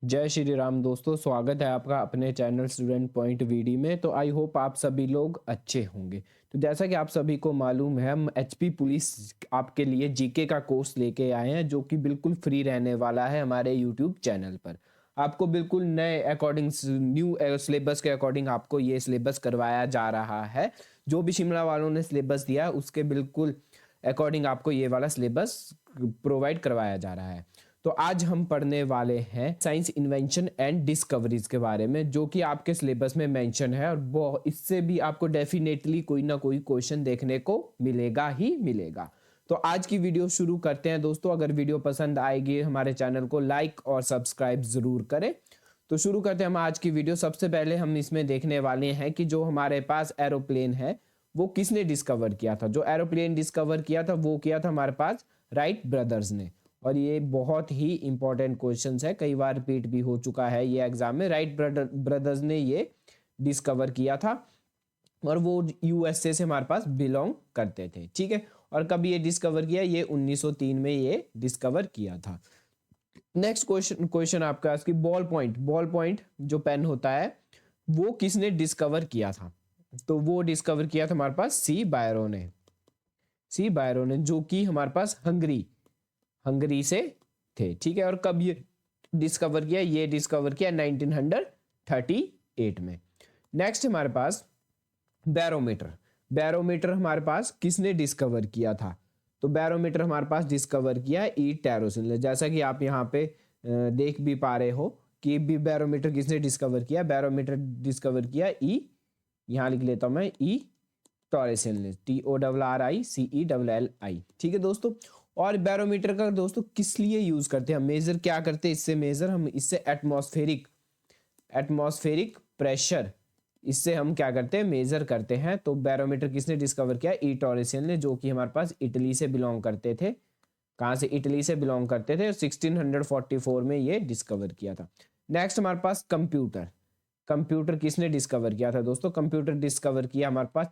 जय श्री राम दोस्तों, स्वागत है आपका अपने चैनल स्टूडेंट पॉइंट वीडी में। तो आई होप आप सभी लोग अच्छे होंगे। तो जैसा कि आप सभी को मालूम है, हम एचपी पुलिस आपके लिए जीके का कोर्स लेके आए हैं जो कि बिल्कुल फ्री रहने वाला है हमारे यूट्यूब चैनल पर। आपको बिल्कुल नए अकॉर्डिंग न्यू सिलेबस के अकॉर्डिंग आपको ये सिलेबस करवाया जा रहा है। जो भी शिमला वालों ने सिलेबस दिया उसके बिल्कुल अकॉर्डिंग आपको ये वाला सिलेबस प्रोवाइड करवाया जा रहा है। तो आज हम पढ़ने वाले हैं साइंस इन्वेंशन एंड डिस्कवरीज के बारे में, जो कि आपके सिलेबस में मेंशन है और इससे भी आपको डेफिनेटली कोई ना कोई क्वेश्चन देखने को मिलेगा ही मिलेगा। तो आज की वीडियो शुरू करते हैं दोस्तों। अगर वीडियो पसंद आएगी हमारे चैनल को लाइक और सब्सक्राइब जरूर करें। तो शुरू करते हैं हम आज की वीडियो। सबसे पहले हम इसमें देखने वाले हैं कि जो हमारे पास एरोप्लेन है वो किसने डिस्कवर किया था। जो एरोप्लेन डिस्कवर किया था वो किया था हमारे पास राइट ब्रदर्स ने। और ये बहुत ही इंपॉर्टेंट क्वेश्चन है, कई बार रिपीट भी हो चुका है ये एग्जाम में। राइट ब्रदर्स ने ये डिस्कवर किया था और वो यूएसए से हमारे पास बिलोंग करते थे। ठीक है, और कब ये डिस्कवर किया? ये 1903 में ये डिस्कवर किया था। नेक्स्ट क्वेश्चन आपका कि बॉल पॉइंट जो पेन होता है वो किसने डिस्कवर किया था? तो वो डिस्कवर किया था हमारे पास सी बायरो ने, जो कि हमारे पास हंगरी से थे। ठीक है, और कब ये डिस्कवर किया? ये डिस्कवर किया 1938 में। नेक्स्ट हमारे पास बैरोमीटर हमारे पास किसने डिस्कवर किया था? तो बैरोमीटर हमारे पास डिस्कवर किया ई टैरोसिन ने। जैसा कि आप यहाँ पे देख भी पा रहे हो कि भी बैरोमीटर किसने डिस्कवर किया। बैरोमीटर डिस्कवर किया ई, यहाँ लिख लेता हूं मैं, ई टॉरेसिन ने, TORRICELLI। ठीक है दोस्तों। और बैरोमीटर का दोस्तों किस लिए यूज करते हैं? हम मेजर क्या करते हैं इससे? हम इससे एटमॉस्फेरिक प्रेशर, इससे हम क्या करते हैं? मेजर करते हैं। तो बैरोमीटर किसने डिस्कवर किया? ई टॉरेसिन ने, जो कि हमारे पास इटली से बिलोंग करते थे। कहाँ से? इटली से बिलोंग करते थे। 1644 में ये डिस्कवर किया था। नेक्स्ट हमारे पास कंप्यूटर किसने डिस्कवर किया था दोस्तों? कंप्यूटर डिस्कवर किया हमारे पास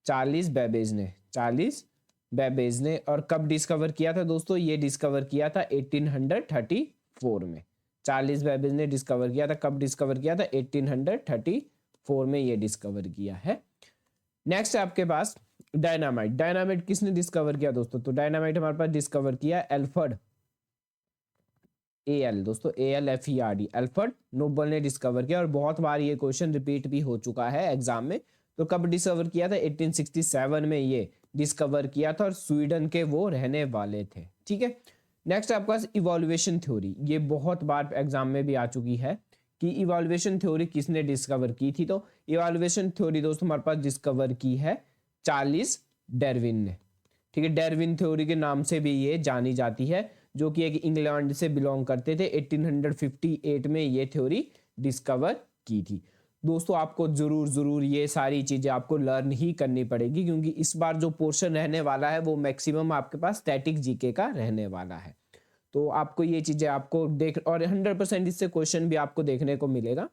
चार्लिस बेबेज ने। और कब डिस्कवर किया था दोस्तों? ये डिस्कवर किया था 1834 में। चार्लिस बेबेज ने डिस्कवर किया था। कब डिस्कवर किया था? 1834 में ये डिस्कवर किया है। नेक्स्ट है आपके पास डायनामाइट किसने डिस्कवर किया दोस्तों? तो डायनामाइट हमारे पास डिस्कवर किया एल्फर्ड दोस्तों, ALFERD, एल्फर्ड नोबल ने डिस्कवर किया। और बहुत बार ये क्वेश्चन रिपीट भी हो चुका है एग्जाम में। तो कब डिस्कवर किया था? 1867 में ये डिस्कवर किया था और स्वीडन के वो रहने वाले थे। ठीक है। नेक्स्ट आपके पास इवोल्यूशन थ्योरी, ये बहुत बार एग्जाम में भी आ चुकी है कि इवोल्यूशन थ्योरी किसने डिस्कवर की थी। तो इवोल्यूशन थ्योरी दोस्तों हमारे पास डिस्कवर की है चार्लिस डार्विन ने। ठीक है, डार्विन थ्योरी के नाम से भी ये जानी जाती है, जो कि एक इंग्लैंड से बिलोंग करते थे। 1858 में ये थ्योरी डिस्कवर की थी। दोस्तों आपको जरूर ये सारी चीजें आपको लर्न ही करनी पड़ेगी, क्योंकि इस बार जो पोर्शन रहने वाला है वो मैक्सिमम आपके पास स्टैटिक जीके का रहने वाला है। तो आपको ये चीजें आपको देख, और 100% इससे क्वेश्चन भी आपको देखने को मिलेगा।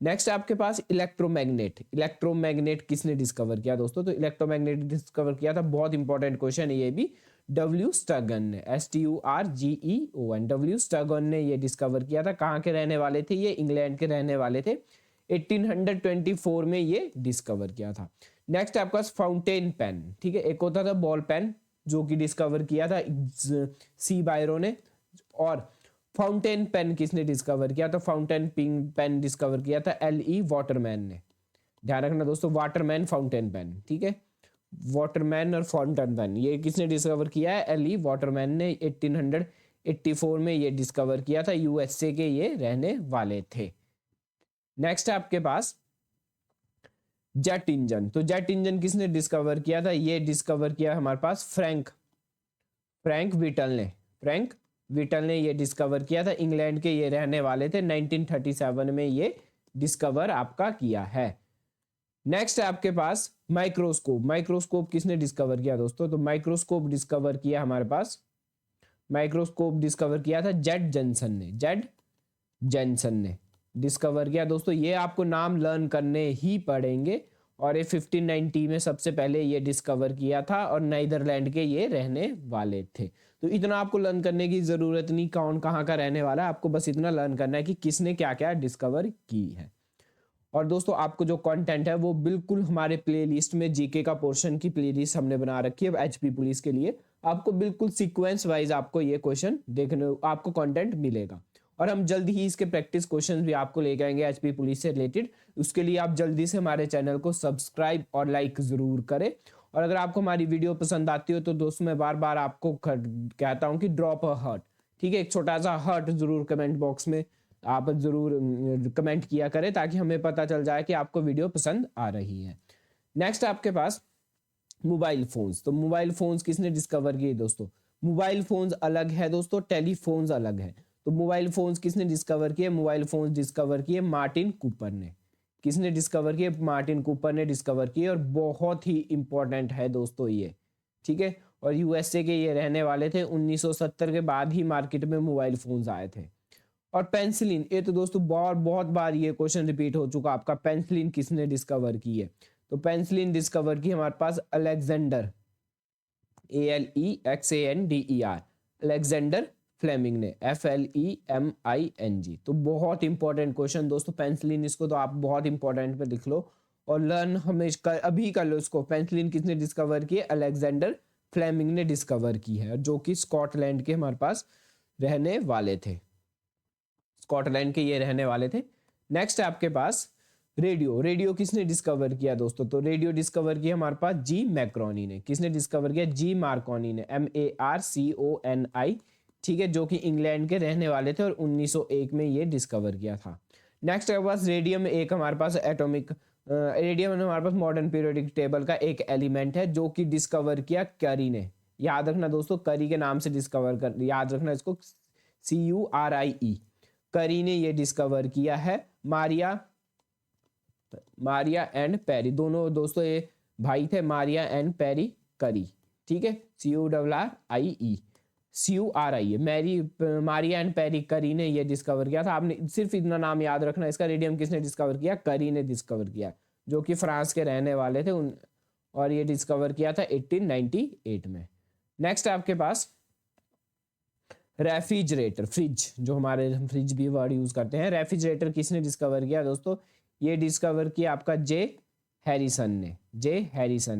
नेक्स्ट आपके पास इलेक्ट्रोमैग्नेट किसने डिस्कवर किया दोस्तों? तो इलेक्ट्रोमैग्नेट डिस्कवर किया था, बहुत इंपॉर्टेंट क्वेश्चन है ये भी, डब्ल्यू स्टर्गन ने, STURGEON, डब्ल्यू स्टर्गन ने ये डिस्कवर किया था। कहाँ के रहने वाले थे? ये इंग्लैंड के रहने वाले थे। 1824 में ये डिस्कवर किया था। नेक्स्ट आपका फाउंटेन पेन। ठीक है, एक होता था बॉल पेन जो कि डिस्कवर किया था सी बायरो ने। और फाउंटेन पेन किसने डिस्कवर किया? तो फाउंटेन पेन डिस्कवर किया था LE वाटरमैन ने। ध्यान रखना दोस्तों, वाटरमैन फाउंटेन पेन। ठीक है, वाटरमैन और फाउंटेन पेन ये किसने डिस्कवर किया है? LE वाटरमैन ने 1884 में ये डिस्कवर किया था। यूएसए के ये रहने वाले थे। नेक्स्ट है आपके पास जेट इंजन। तो जेट इंजन किसने डिस्कवर किया था? ये डिस्कवर किया हमारे पास फ्रैंक विटल ने ये डिस्कवर किया था। इंग्लैंड के ये रहने वाले थे। 1937 में ये डिस्कवर आपका किया है। नेक्स्ट है आपके पास माइक्रोस्कोप किसने डिस्कवर किया दोस्तों? तो माइक्रोस्कोप डिस्कवर किया हमारे पास, माइक्रोस्कोप डिस्कवर किया था जेड जेनसन ने डिस्कवर किया दोस्तों। ये आपको नाम लर्न करने ही पड़ेंगे। और ये 1590 में सबसे पहले ये डिस्कवर किया था और नीदरलैंड के ये रहने वाले थे। तो इतना आपको लर्न करने की जरूरत नहीं कौन कहाँ का रहने वाला है, आपको बस इतना लर्न करना है कि किसने क्या क्या डिस्कवर की है। और दोस्तों आपको जो कंटेंट है वो बिल्कुल हमारे प्लेलिस्ट में जीके का पोर्शन की प्लेलिस्ट हमने बना रखी है एचपी पुलिस के लिए, आपको बिल्कुल सीक्वेंस वाइज आपको ये क्वेश्चन देखने आपको कंटेंट मिलेगा। और हम जल्दी ही इसके प्रैक्टिस क्वेश्चन भी आपको लेके आएंगे एचपी पुलिस से रिलेटेड। उसके लिए आप जल्दी से हमारे चैनल को सब्सक्राइब और लाइक जरूर करें। और अगर आपको हमारी वीडियो पसंद आती हो तो दोस्तों मैं बार बार आपको कहता हूँ कि ड्रॉप अ हार्ट, ठीक है, एक छोटा सा हार्ट जरूर कमेंट बॉक्स में आप जरूर कमेंट किया करें ताकि हमें पता चल जाए कि आपको वीडियो पसंद आ रही है। नेक्स्ट आपके पास मोबाइल फोन्स। तो मोबाइल फोन्स किसने डिस्कवर किए दोस्तों? मोबाइल फोन्स अलग है दोस्तों, टेलीफोन्स अलग है। तो मोबाइल फोन्स किसने डिस्कवर किए? मोबाइल फोन्स डिस्कवर किए मार्टिन कूपर ने। किसने डिस्कवर किए? मार्टिन कूपर ने डिस्कवर किए। और बहुत ही इंपॉर्टेंट है दोस्तों ये, ठीक है। और यूएसए के ये रहने वाले थे। 1970 के बाद ही मार्केट में मोबाइल फोन्स आए थे। और पेंसिलिन, ये तो दोस्तों बहुत बार ये क्वेश्चन रिपीट हो चुका आपका, पेंसिलिन किसने डिस्कवर की है? तो पेंसिलिन डिस्कवर की हमारे पास अलेक्जेंडर, ALEXANDER, अलेक्जेंडर फ्लेमिंग ने, FLEMING। तो बहुत इंपॉर्टेंट क्वेश्चन दोस्तों पेंसिलिन, इसको तो आप बहुत इंपॉर्टेंट पे लिख लो और लर्न हमेशा अभी कर लो इसको। पेंसिलिन किसने डिस्कवर की है? अलेक्जेंडर फ्लेमिंग ने डिस्कवर की है, जो कि स्कॉटलैंड के हमारे पास रहने वाले थे, स्कॉटलैंड के ये रहने वाले थे। नेक्स्ट है आपके पास रेडियो। रेडियो किसने डिस्कवर किया दोस्तों? तो रेडियो डिस्कवर किया हमारे पास जी मैक्रोनी ने। किसने डिस्कवर किया? जी मार्कोनी ने, MARCONI, ठीक है, जो कि इंग्लैंड के रहने वाले थे और 1901 में ये डिस्कवर किया था। नेक्स्ट है पास रेडियम, एक हमारे पास एटॉमिक रेडियम हमारे पास मॉडर्न पीरियोडिक टेबल का एक एलिमेंट है जो कि डिस्कवर किया करी ने। याद रखना दोस्तों, करी के नाम से डिस्कवर कर, याद रखना इसको, CURIE, करी ने ये डिस्कवर किया है। मारिया एंड पेरी, दोनों दोस्तों ये भाई थे, मारिया एंड पेरी करी, ठीक है, CURIE, मारिया एंड पेरी करी ने ये डिस्कवर किया था। आपने सिर्फ इतना नाम याद रखना इसका, रेडियम किसने डिस्कवर किया? करी ने डिस्कवर किया, जो कि फ्रांस के रहने वाले थे और ये डिस्कवर किया था 1898 में। नेक्स्ट आपके पास रेफ्रिजरेटर, फ्रिज, जो हमारे फ्रिज भी वर्ड यूज करते हैं। रेफ्रिजरेटर किसने डिस्कवर किया दोस्तों? ये डिस्कवर किया आपका हैरिसन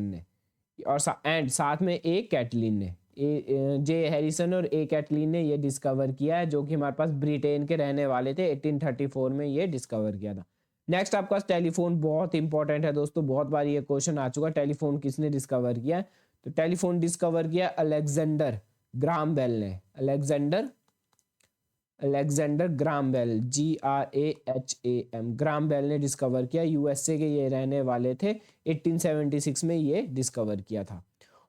ने और साथ में कैटलिन ने, हैरिसन और कैटलिन ने ये डिस्कवर किया है, जो कि हमारे पास ब्रिटेन के रहने वाले थे। 1834 में ये डिस्कवर किया था। नेक्स्ट आपका टेलीफोन, बहुत इंपॉर्टेंट है दोस्तों, बहुत बार ये क्वेश्चन आ चुका। टेलीफोन किसने डिस्कवर किया? तो टेलीफोन डिस्कवर किया अलेक्जेंडर ग्राहम बेल ने, Alexander Graham Bell, GRAHAM, Graham Bell ने डिस्कवर किया। यूएसए के ये रहने वाले थे। 1876 में ये डिस्कवर किया था।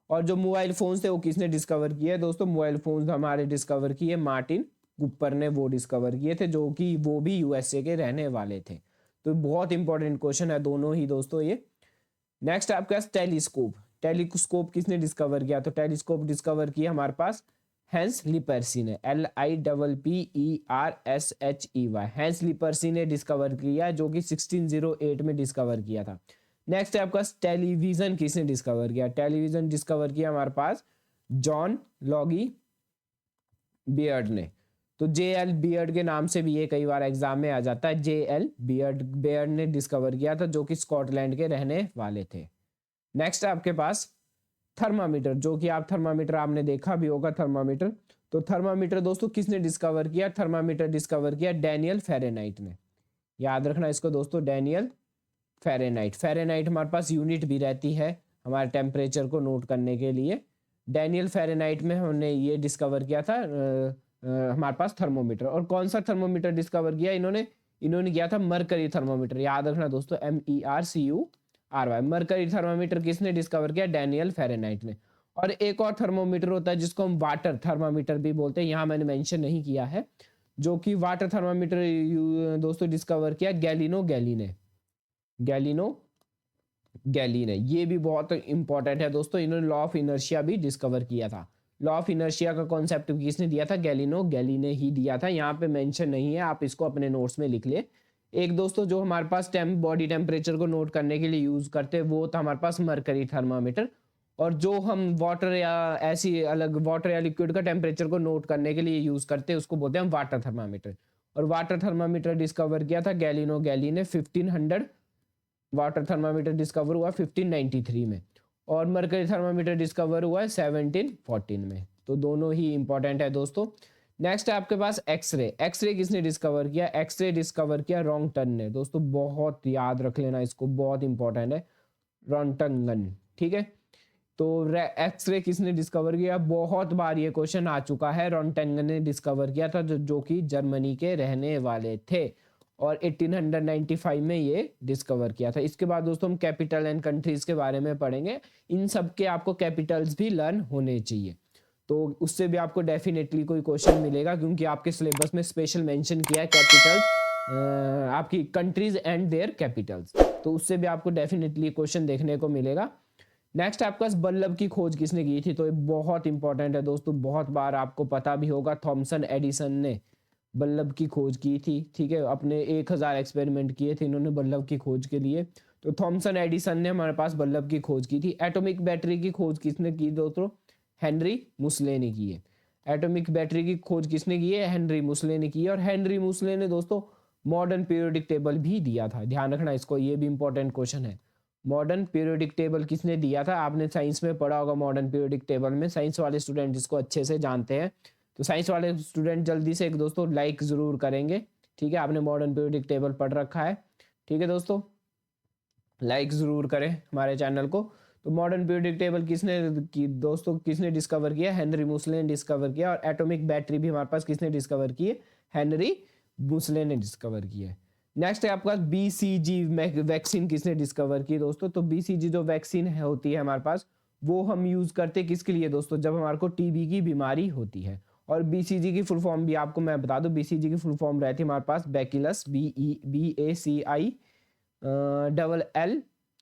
और जो मोबाइल फोन्स थे वो किसने डिस्कवर किए दोस्तों? मोबाइल फोन्स हमारे डिस्कवर किए मार्टिन कूपर ने, वो डिस्कवर किए थे, जो कि वो भी यूएसए के रहने वाले थे। तो बहुत इंपॉर्टेंट क्वेश्चन है दोनों ही दोस्तों ये। नेक्स्ट आपके पास टेलीस्कोप किसने डिस्कवर किया? तो टेलीस्कोप डिस्कवर किया हमारे पास हैंस लिपर्सी ने, LIPPERSHEY, हैंस लिपर्सी ने डिस्कवर किया, जो कि 1608 में डिस्कवर किया था। नेक्स्ट है आपका टेलीविजन किसने डिस्कवर किया? टेलीविजन डिस्कवर किया हमारे पास जॉन लॉगी बियर्ड ने। तो JL बियर्ड के नाम से भी ये कई बार एग्जाम में आ जाता है। JL बियर्ड ने डिस्कवर किया था, जो कि स्कॉटलैंड के रहने वाले थे। नेक्स्ट है आपके पास थर्मामीटर, जो कि आप थर्मामीटर आपने देखा भी होगा थर्मामीटर। तो थर्मामीटर दोस्तों किसने डिस्कवर किया? थर्मामीटर डिस्कवर किया डैनियल फ़ारेनहाइट ने। याद रखना इसको दोस्तों, डैनियल फ़ारेनहाइट हमारे पास यूनिट भी रहती है हमारे टेम्परेचर को नोट करने के लिए। डैनियल फ़ारेनहाइट में हमने ये डिस्कवर किया था हमारे पास थर्मोमीटर। और कौन सा थर्मोमीटर डिस्कवर किया इन्होंने किया था मरकरी थर्मोमीटर। याद रखना दोस्तों, MERCURY, मरकरी थर्मामीटर किसने डिस्कवर किया? डैनियल फ़ारेनहाइट ने। और एक और थर्मोमीटर होता है जिसको हम वाटर थर्मामीटर भी बोलते हैं, यहाँ मैंने मेंशन नहीं किया है, जो कि वाटर थर्मामीटर दोस्तों डिस्कवर किया गैलिनो गैली ने। ये भी बहुत इंपॉर्टेंट है दोस्तों, इन्होंने लॉ ऑफ इनर्शिया भी डिस्कवर किया था। लॉ ऑफ इनर्शिया का कॉन्सेप्ट किसने दिया था? गैलिनो गैली ने ही दिया था। यहाँ पे मेंशन नहीं है, आप इसको अपने नोट्स में लिख ले। एक दोस्तों जो हमारे पास बॉडी टेम्परेचर को नोट करने के लिए यूज करते हैं वो था हमारे पास मरकरी थर्मामीटर। और जो हम वाटर या ऐसी अलग वाटर या लिक्विड का टेम्परेचर को नोट करने के लिए यूज करते हैं उसको बोलते हैं वाटर थर्मामीटर। और वाटर थर्मामीटर डिस्कवर किया था गैलिनो गैली ने 1500। वाटर थर्मामीटर डिस्कवर हुआ 1593 में। और मरकरी थर्मामीटर डिस्कवर हुआ है 1714 में। तो दोनों ही इंपॉर्टेंट है दोस्तों। नेक्स्ट है आपके पास एक्सरे। एक्सरे किसने डिस्कवर किया? एक्सरे डिस्कवर किया रॉन्गटन ने। दोस्तों बहुत याद रख लेना इसको, बहुत इंपॉर्टेंट है, रॉन्टनगन। ठीक है, तो एक्सरे किसने डिस्कवर किया? बहुत बार ये क्वेश्चन आ चुका है। रॉन्टनगन ने डिस्कवर किया था, जो कि जर्मनी के रहने वाले थे, और 1895 में ये डिस्कवर किया था। इसके बाद दोस्तों हम कैपिटल एंड कंट्रीज के बारे में पढ़ेंगे। इन सब के आपको कैपिटल्स भी लर्न होने चाहिए, तो उससे भी आपको डेफिनेटली कोई क्वेश्चन मिलेगा, क्योंकि आपके सिलेबस में स्पेशल मेंशन किया है कैपिटल, आपकी कंट्रीज एंड देयर कैपिटल्स, तो उससे भी आपको डेफिनेटली क्वेश्चन देखने को मिलेगा। नेक्स्ट आपका बल्ब की खोज किसने की थी? तो ये बहुत इंपॉर्टेंट है दोस्तों, बहुत बार आपको पता भी होगा। थॉमसन एडिसन ने बल्ब की खोज की थी। ठीक है, अपने 1000 एक्सपेरिमेंट किए थे इन्होंने बल्ब की खोज के लिए। तो थॉमसन एडिसन ने हमारे पास बल्ब की खोज की थी। एटॉमिक बैटरी की खोज किसने की दोस्तों? हेनरी मुसले ने की है। एटॉमिक बैटरी की खोज किसने की है? हेनरी मुसले ने की है। और हेनरी मुसले ने दोस्तों मॉडर्न पीरियोडिक टेबल भी दिया था, ध्यान रखना इसको, ये भी इंपॉर्टेंट क्वेश्चन है। मॉडर्न पीरियोडिक टेबल किसने दिया था? आपने साइंस में पढ़ा होगा मॉडर्न पीरियोडिक टेबल में, साइंस वाले स्टूडेंट इसको अच्छे से जानते हैं। तो साइंस वाले स्टूडेंट जल्दी से एक दोस्तों लाइक जरूर करेंगे। ठीक है, आपने मॉडर्न पीरियोडिक टेबल पढ़ रखा है। ठीक है दोस्तों, लाइक जरूर करें हमारे चैनल को। तो मॉडर्न पीरियोडिक टेबल किसने डिस्कवर किया? हेनरी मुसले ने डिस्कवर किया। और एटॉमिक बैटरी भी हमारे पास किसने डिस्कवर की है? हेनरी मुसले ने डिस्कवर किया है। नेक्स्ट है आपका बीसीजी वैक्सीन किसने डिस्कवर की दोस्तों? तो बीसीजी जो वैक्सीन होती है हमारे पास, वो हम यूज करते किसके लिए दोस्तों? जब हमारे को टीबी की बीमारी होती है। और बीसीजी की फुल फॉर्म भी आपको मैं बता दूं, बीसीजी की फुल फॉर्म रहती है हमारे पास बैकिलस, BACI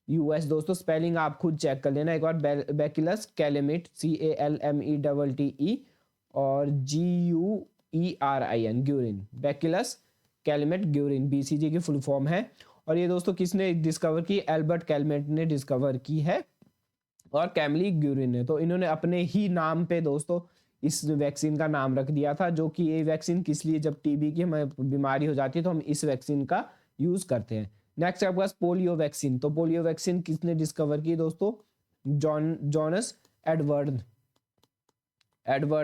LL दोस्तों, स्पेलिंग आप खुद चेक कर लेना एक बार। बैकिलस कैलेमिट, CALMETTE, और GUERIN Guerin, bacillus Calmette Guerin BCG की फुल फॉर्म है। और ये दोस्तों किसने डिस्कवर की? एल्बर्ट कैलमेट ने डिस्कवर की है, और कैमली ग्यूरिन ने। तो इन्होंने अपने ही नाम पे दोस्तों इस वैक्सीन का नाम रख दिया था, जो कि ये वैक्सीन किस लिए, जब टीबी की हमें बीमारी हो जाती है तो हम इस वैक्सीन का यूज करते हैं। नेक्स्ट आपके पास पोलियो वैक्सीन। तो पोलियो वैक्सीन किसने डिस्कवर की दोस्तों? जॉनस एडवर्ड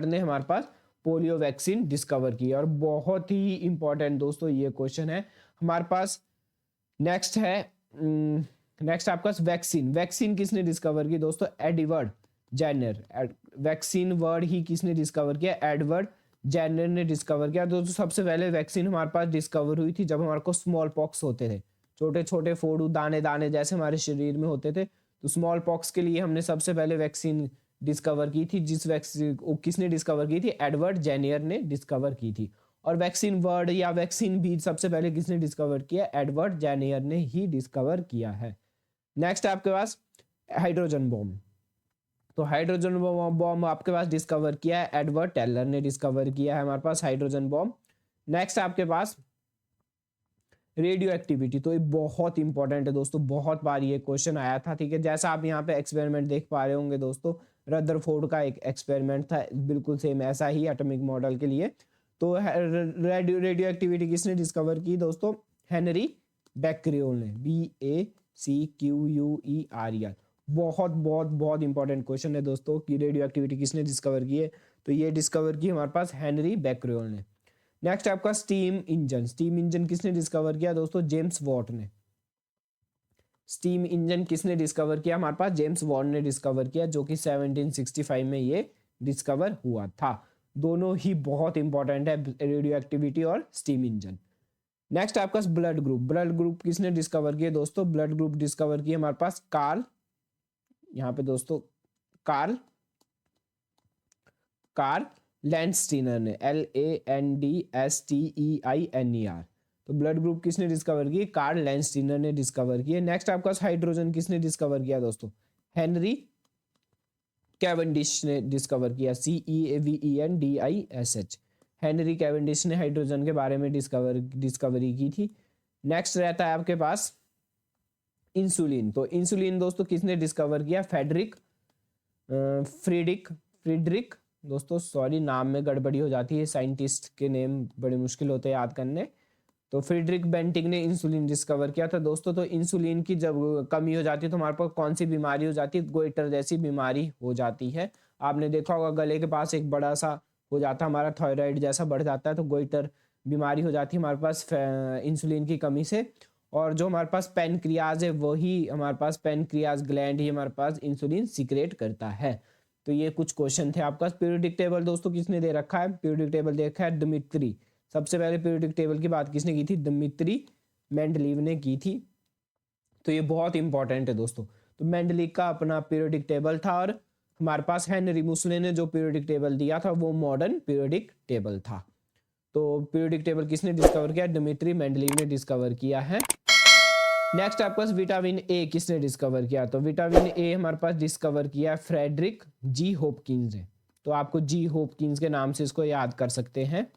ने हमारे पास पोलियो वैक्सीन डिस्कवर की। और बहुत ही इंपॉर्टेंट दोस्तों ये क्वेश्चन है हमारे पास। नेक्स्ट है नेक्स्ट आपका वैक्सीन किसने डिस्कवर की दोस्तों? Edward Jenner. वैक्सीन वर्ड ही किसने डिस्कवर किया? एडवर्ड जेनर ने डिस्कवर किया। दोस्तों सबसे पहले वैक्सीन हमारे पास डिस्कवर हुई थी जब हमारे को स्मॉल पॉक्स होते थे, छोटे छोटे फोड़ू दाने दाने जैसे हमारे शरीर में होते थे। तो स्मॉल पॉक्स के लिए हमने सबसे पहले वैक्सीन डिस्कवर की थी, जिस वैक्सीन किसने डिस्कवर की थी? एडवर्ड जेनियर ने डिस्कवर की थी। और वैक्सीन वर्ड या वैक्सीन भी सबसे पहले किसने डिस्कवर किया? एडवर्ड जेनियर ने ही डिस्कवर किया है। नेक्स्ट आपके पास हाइड्रोजन बॉम्ब। तो हाइड्रोजन बॉम्ब आपके पास डिस्कवर किया है एडवर्ड टेलर ने डिस्कवर किया है हमारे पास हाइड्रोजन बॉम्ब। नेक्स्ट आपके पास रेडियो एक्टिविटी। तो ये बहुत इंपॉर्टेंट है दोस्तों, बहुत बार ये क्वेश्चन आया था। ठीक है, जैसा आप यहाँ पे एक्सपेरिमेंट देख पा रहे होंगे दोस्तों, रदरफोर्ड का एक एक्सपेरिमेंट था बिल्कुल सेम ऐसा ही एटॉमिक मॉडल के लिए। तो रेडियो एक्टिविटी किसने डिस्कवर की दोस्तों? हेनरी बैक्रियोल ने, BACQUEREL। बहुत बहुत बहुत इंपॉर्टेंट क्वेश्चन है दोस्तों कि रेडियो एक्टिविटी किसने डिस्कवर की है? तो ये डिस्कवर की हमारे पास हेनरी बैक्रियोल ने। नेक्स्ट आपका स्टीम इंजन किसने डिस्कवर किया दोस्तों? जेम्स वॉट ने। स्टीम इंजन किसने डिस्कवर किया? हमारे पास जेम्स वॉट ने डिस्कवर किया, जो कि 1765 में ये डिस्कवर हुआ था। दोनों ही बहुत इंपॉर्टेंट है, रेडियो एक्टिविटी और स्टीम इंजन। नेक्स्ट आपका ब्लड ग्रुप किसने डिस्कवर किया दोस्तों? ब्लड ग्रुप डिस्कवर किया हमारे पास कार्ल, यहाँ पे दोस्तों कार्ल लैंडस्टीनर ने, LANDSTEINER। तो ब्लड ग्रुप किसने डिस्कवर की? कार्ल लैंडस्टीनर ने डिस्कवर किया। नेक्स्ट आपका हाइड्रोजन किसने डिस्कवर किया दोस्तों? हेनरी कैवेंडिश ने डिस्कवर किया, CEAVENDISH। हेनरी कैवेंडिश ने हाइड्रोजन के बारे में डिस्कवरी की थी। नेक्स्ट रहता है आपके पास इंसुलिन। तो इंसुलिन दोस्तों किसने डिस्कवर किया? फ्रेडरिक फ्रीडरिक दोस्तों, सॉरी नाम में गड़बड़ी हो जाती है, साइंटिस्ट के नेम बड़े मुश्किल होते हैं याद करने। तो फ्रीडरिक बेंटिंग ने इंसुलिन डिस्कवर किया था दोस्तों। तो इंसुलिन की जब कमी हो जाती है तो हमारे पास कौन सी बीमारी हो जाती है? गोइटर जैसी बीमारी हो जाती है। आपने देखा होगा गले के पास एक बड़ा सा हो जाता है, हमारा थायराइड जैसा बढ़ जाता है, तो गोइटर बीमारी हो जाती है हमारे पास इंसुलिन की कमी से। और जो हमारे पास पेनक्रियाज है, वही हमारे पास पेनक्रियाज ग्लैंड ही हमारे पास इंसुलिन सीक्रेट करता है। तो ये कुछ क्वेश्चन थे आपका। पीरियोडिक टेबल दोस्तों किसने दे रखा है? पीरियोडिक टेबल दे रखा है दिमित्री। सबसे पहले पीरियोडिक टेबल की बात किसने की थी? दिमित्री मेंडलीव ने की थी। तो ये बहुत इंपॉर्टेंट है दोस्तों। तो मेंडलीव का अपना पीरियोडिक टेबल था, और हमारे पास हेनरी मुसले ने जो पीरियोडिक टेबल दिया था वो मॉडर्न पीरियोडिक टेबल था। तो पीरियोडिक टेबल किसने डिस्कवर किया? दिमित्री मेंडलीव ने डिस्कवर किया है। नेक्स्ट आपके पास विटामिन ए किसने डिस्कवर किया? तो विटामिन ए हमारे पास डिस्कवर किया फ्रेडरिक जी होपकिंस ने। तो आपको जी होपकिंस के नाम से इसको याद कर सकते हैं।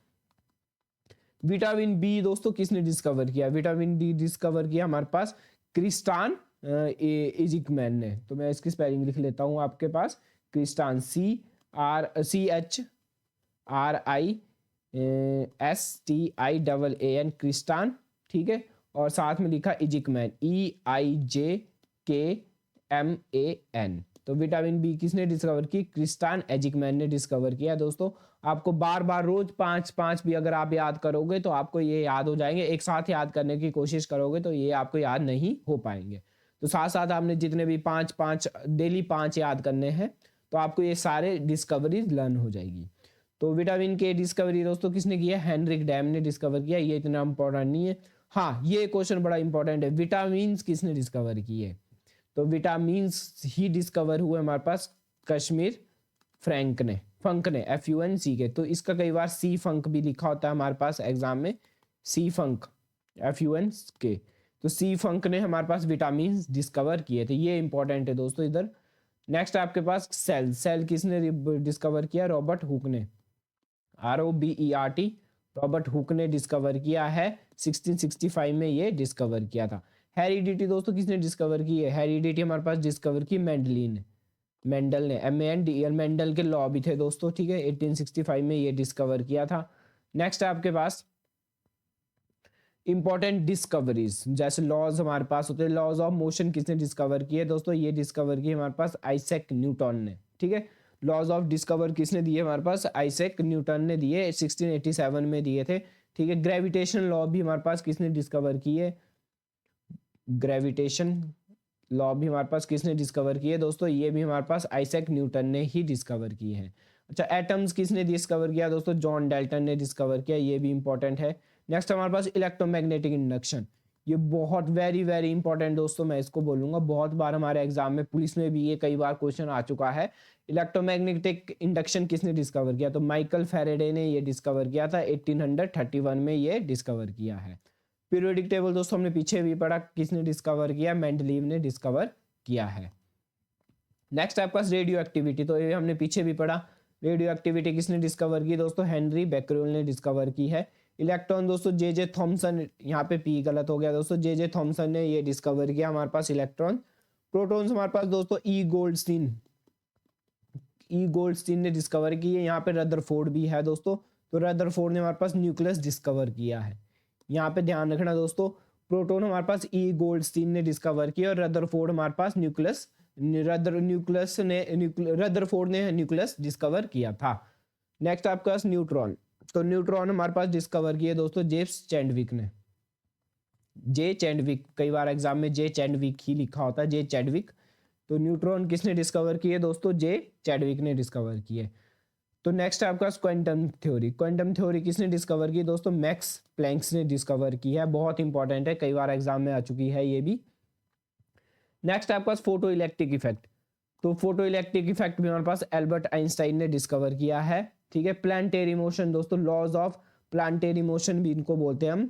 विटामिन बी दोस्तों किसने डिस्कवर किया? विटामिन डी डिस्कवर किया हमारे पास क्रिस्टान इजिकमैन ने। तो मैं इसकी स्पेलिंग लिख लेता हूं आपके पास। क्रिस्टान CRISTIAN क्रिस्टान, ठीक है। और साथ में लिखा इजिकमैन EIJKMAN। तो विटामिन बी किसने डिस्कवर की? क्रिस्टान एजिकमैन ने डिस्कवर किया दोस्तों। आपको बार बार रोज 5-5 भी अगर आप याद करोगे तो आपको ये याद हो जाएंगे। एक साथ याद करने की कोशिश करोगे तो ये आपको याद नहीं हो पाएंगे। तो साथ साथ आपने जितने भी 5-5 डेली 5 याद करने हैं तो आपको ये सारे डिस्कवरीज लर्न हो जाएगी। तो विटामिन के डिस्कवरी दोस्तों किसने किया? हेनरिक डैम ने डिस्कवर किया। ये इतना इंपॉर्टेंट नहीं है। हाँ, ये क्वेश्चन बड़ा इंपॉर्टेंट है, विटामिन किसने डिस्कवर किए? तो विटामिन ही डिस्कवर हुए हमारे पास कश्मीर फंक ने FUNC के। तो इसका कई बार सी फंक भी लिखा होता है हमारे पास एग्जाम में, सी फंक FUN के। तो सी फंक ने हमारे पास विटामिन डिस्कवर किए थे। ये इंपॉर्टेंट है दोस्तों इधर। नेक्स्ट आपके पास सेल किसने डिस्कवर किया? रॉबर्ट हुक ने, ROBERT रॉबर्ट हुक ने डिस्कवर किया है। 1665 में ये डिस्कवर किया था। हेरिडिटी दोस्तों किसने डिस्कवर की है? हेरिडिटी हमारे पास डिस्कवर की मेंडल ने MENDL। मेंडल के लॉ भी थे दोस्तों, ठीक है। 1865 में ये डिस्कवर किया था। नेक्स्ट आपके पास इंपॉर्टेंट डिस्कवरीज, जैसे लॉज हमारे पास होते हैं। लॉज ऑफ मोशन किसने डिस्कवर किए दोस्तों? ये डिस्कवर किए हमारे पास आइजैक न्यूटन ने, ठीक है। लॉज ऑफ डिस्कवर किसने दिए हमारे पास? आइजैक न्यूटन ने दिए, 1687 में दिए थे, ठीक है। ग्रेविटेशन लॉ भी हमारे पास किसने डिस्कवर किए? ग्रेविटेशन लॉ भी हमारे पास किसने डिस्कवर किए दोस्तों? ये भी हमारे पास आइजैक न्यूटन ने ही डिस्कवर किए हैं। अच्छा, एटम्स किसने डिस्कवर किया दोस्तों? जॉन डाल्टन ने डिस्कवर किया। ये भी इंपॉर्टेंट है। नेक्स्ट हमारे पास इलेक्ट्रोमैग्नेटिक इंडक्शन। ये बहुत वेरी वेरी इंपॉर्टेंट दोस्तों, मैं इसको बोलूंगा। बहुत बार हमारे एग्जाम में, पुलिस में भी ये कई बार क्वेश्चन आ चुका है। इलेक्ट्रोमैग्नेटिक इंडक्शन किसने डिस्कवर किया? तो माइकल फैराडे ने ये डिस्कवर किया था। 1831 में ये डिस्कवर किया है। पीरियोडिक टेबल दोस्तों हमने पीछे भी पढ़ा, किसने डिस्कवर किया? मेंडलीव ने डिस्कवर किया है। नेक्स्ट आपके पास रेडियो एक्टिविटी, तो ये हमने पीछे भी पढ़ा। रेडियो एक्टिविटी किसने डिस्कवर की दोस्तों? हेनरी बेकरेल ने डिस्कवर की है। इलेक्ट्रॉन दोस्तों JJ थॉमसन, यहाँ पे पी गलत हो गया दोस्तों, JJ थॉमसन ने ये डिस्कवर किया हमारे पास इलेक्ट्रॉन। प्रोटॉन्स हमारे पास दोस्तों ई गोल्डस्टीन ने डिस्कवर की है। यहाँ पे रदरफोर्ड भी है दोस्तों। तो रदरफोर्ड ने हमारे पास न्यूक्लियस डिस्कवर किया है। यहाँ पे ध्यान रखना दोस्तों, प्रोटॉन हमारे पास ई गोल्डस्टीन ने डिस्कवर किया और रदरफोर्ड हमारे पास रदरफोर्ड ने न्यूक्लियस डिस्कवर किया था। नेक्स्ट आपके पास न्यूट्रॉन। तो न्यूट्रॉन हमारे पास डिस्कवर किए दोस्तों जेम्स चैडविक ने। जे चैडविक, कई बार एग्जाम में जे चैडविक ही लिखा होता है, जे चैडविक। तो न्यूट्रॉन किसने डिस्कवर किए दोस्तों? जे चैडविक ने डिस्कवर किए। तो नेक्स्ट आपका क्वांटम थ्योरी। क्वांटम थ्योरी किसने डिस्कवर की दोस्तों? मैक्स प्लैंक ने डिस्कवर की है। बहुत इंपॉर्टेंट है, कई बार एग्जाम में आ चुकी है ये भी। नेक्स्ट आपके पास फोटो इलेक्ट्रिक इफेक्ट। तो फोटो इलेक्ट्रिक इफेक्ट भी हमारे पास एल्बर्ट आइंस्टाइन ने डिस्कवर किया है, ठीक है। प्लानिटरी मोशन दोस्तों, लॉज ऑफ प्लानिटरी मोशन भी इनको बोलते हैं हम।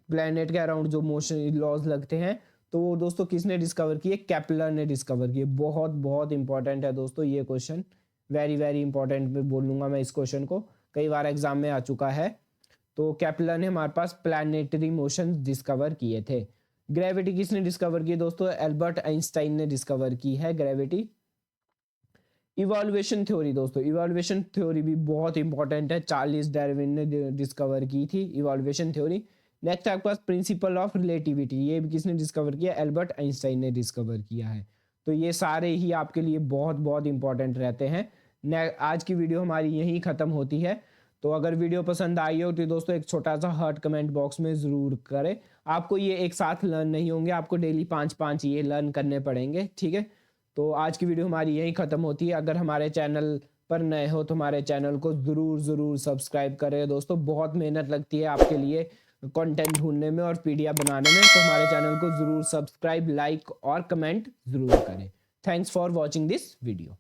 प्लैनेट के अराउंड जो मोशन लॉज लगते हैं, तो वो दोस्तों किसने डिस्कवर किए? केपलर ने डिस्कवर किए। बहुत बहुत इंपॉर्टेंट है दोस्तों ये क्वेश्चन, वेरी वेरी इंपॉर्टेंट में बोलूंगा मैं इस क्वेश्चन को, कई बार एग्जाम में आ चुका है। तो केपलर ने हमारे पास प्लानिटरी मोशन डिस्कवर किए थे। ग्रेविटी किसने डिस्कवर की दोस्तों? एल्बर्ट आइंस्टाइन ने डिस्कवर की है ग्रेविटी। इवोल्यूशन थ्योरी दोस्तों, इवोल्यूशन थ्योरी भी बहुत इंपॉर्टेंट है, चार्ल्स डार्विन ने डिस्कवर की थी इवोल्यूशन थ्योरी। नेक्स्ट आपके पास प्रिंसिपल ऑफ रिलेटिविटी, ये भी किसने डिस्कवर किया, एल्बर्ट आइंस्टाइन ने डिस्कवर किया है। तो ये सारे ही आपके लिए बहुत बहुत इंपॉर्टेंट रहते हैं। आज की वीडियो हमारी यहीं ख़त्म होती है। तो अगर वीडियो पसंद आई हो तो दोस्तों एक छोटा सा हार्ट कमेंट बॉक्स में ज़रूर करें। आपको ये एक साथ लर्न नहीं होंगे, आपको डेली 5-5 ये लर्न करने पड़ेंगे, ठीक है। तो आज की वीडियो हमारी यहीं ख़त्म होती है। अगर हमारे चैनल पर नए हो तो हमारे चैनल को ज़रूर सब्सक्राइब करें दोस्तों। बहुत मेहनत लगती है आपके लिए कंटेंट ढूंढने में और पीडीएफ बनाने में, तो हमारे चैनल को ज़रूर सब्सक्राइब, लाइक और कमेंट ज़रूर करें। Thanks for watching this video.